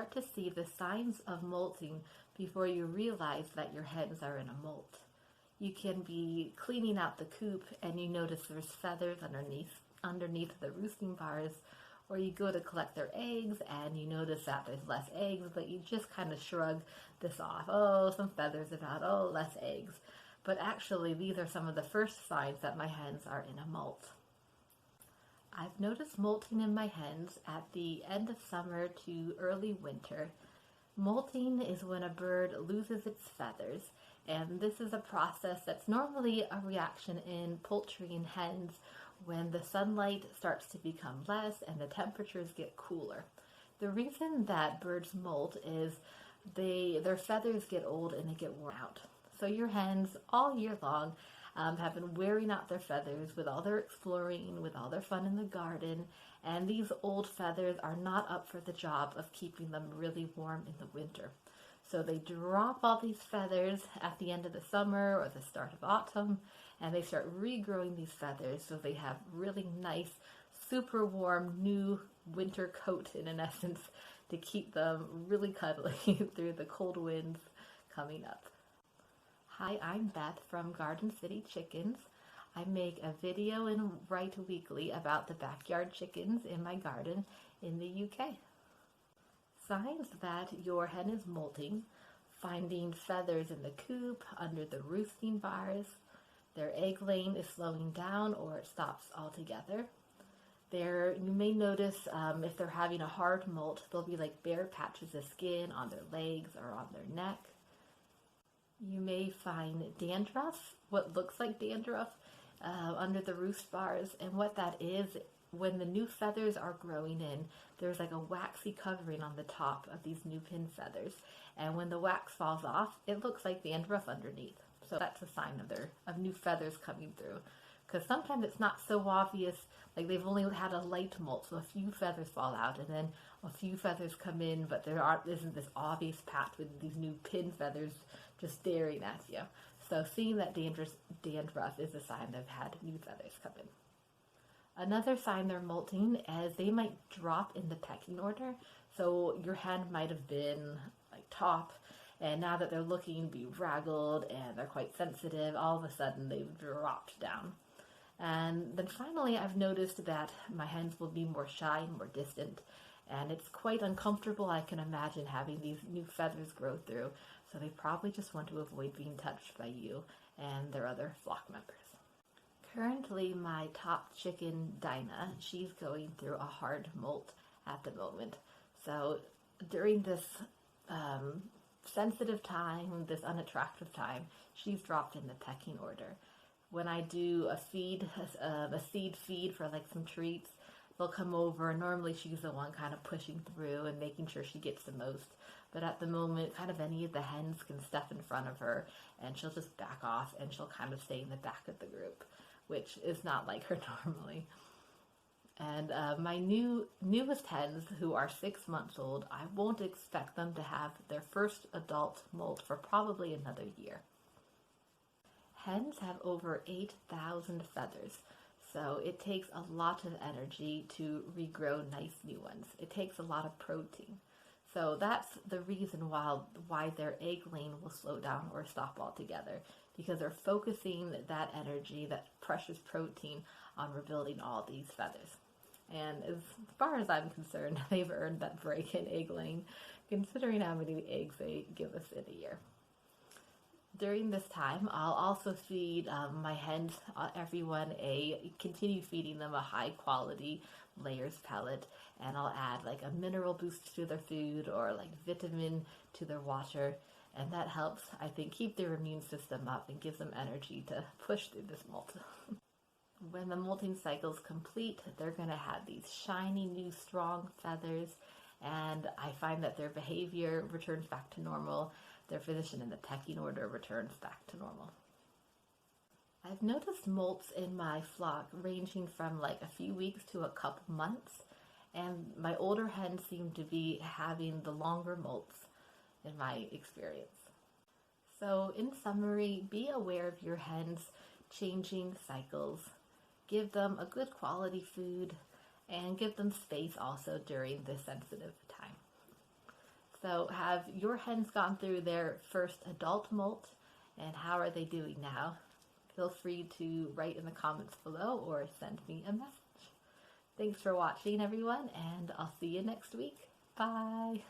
start to see the signs of molting before you realize that your hens are in a molt. You can be cleaning out the coop and you notice there's feathers underneath the roosting bars, or you go to collect their eggs and you notice that there's less eggs, but you just kind of shrug this off. Oh, some feathers about, oh, less eggs. But actually, these are some of the first signs that my hens are in a molt. I've noticed molting in my hens at the end of summer to early winter. Molting is when a bird loses its feathers, and this is a process that's normally a reaction in poultry and hens when the sunlight starts to become less and the temperatures get cooler. The reason that birds molt is their feathers get old and they get worn out. So your hens all year long have been wearing out their feathers with all their exploring, with all their fun in the garden, and these old feathers are not up for the job of keeping them really warm in the winter. So they drop all these feathers at the end of the summer or the start of autumn, and they start regrowing these feathers so they have really nice, super warm, new winter coat in essence to keep them really cuddly through the cold winds coming up. Hi, I'm Beth from Garden City Chickens. I make a video and write weekly about the backyard chickens in my garden in the UK. Signs that your hen is molting: finding feathers in the coop, under the roosting bars, their egg laying is slowing down or it stops altogether. You may notice if they're having a hard molt, there'll be like bare patches of skin on their legs or on their neck. You may find dandruff, what looks like dandruff, under the roost bars, and what that is, when the new feathers are growing in, there's like a waxy covering on the top of these new pin feathers, and when the wax falls off, it looks like dandruff underneath. So that's a sign of new feathers coming through, because sometimes it's not so obvious, like they've only had a light molt, so a few feathers fall out, and then a few feathers come in, but isn't this obvious patch with these new pin feathers just staring at you. So seeing that dandruff is a sign they've had new feathers come in. Another sign they're molting is they might drop in the pecking order. So your hen might have been like top, and now that they're looking bedraggled and they're quite sensitive, all of a sudden they've dropped down. And then finally, I've noticed that my hens will be more shy, more distant, and it's quite uncomfortable, I can imagine, having these new feathers grow through. So they probably just want to avoid being touched by you and their other flock members. Currently, my top chicken, Dinah, she's going through a hard molt at the moment. So during this sensitive time, this unattractive time, she's dropped in the pecking order. When I do a seed feed for like some treats, they'll come over, and normally she's the one kind of pushing through and making sure she gets the most. But at the moment, kind of any of the hens can step in front of her, and she'll just back off, and she'll kind of stay in the back of the group, which is not like her normally. And my newest hens, who are 6 months old, I won't expect them to have their first adult molt for probably another year. Hens have over 8,000 feathers, so it takes a lot of energy to regrow nice new ones. It takes a lot of protein. So that's the reason why their egg laying will slow down or stop altogether, because they're focusing that energy, that precious protein, on rebuilding all these feathers. And as far as I'm concerned, they've earned that break in egg laying, considering how many eggs they give us in a year. During this time, I'll also feed my hens, continue feeding them a high quality layers pellet, and I'll add like a mineral boost to their food or like vitamin to their water, and that helps, I think, keep their immune system up and gives them energy to push through this molt. When the molting cycle is complete, they're going to have these shiny new strong feathers, and I find that their behavior returns back to normal. Their position in the pecking order returns back to normal. I've noticed molts in my flock ranging from like a few weeks to a couple months, and my older hens seem to be having the longer molts in my experience. So in summary, be aware of your hens' changing cycles. Give them a good quality food and give them space also during this sensitive time. So have your hens gone through their first adult molt, and how are they doing now? Feel free to write in the comments below or send me a message. Thanks for watching, everyone, and I'll see you next week. Bye!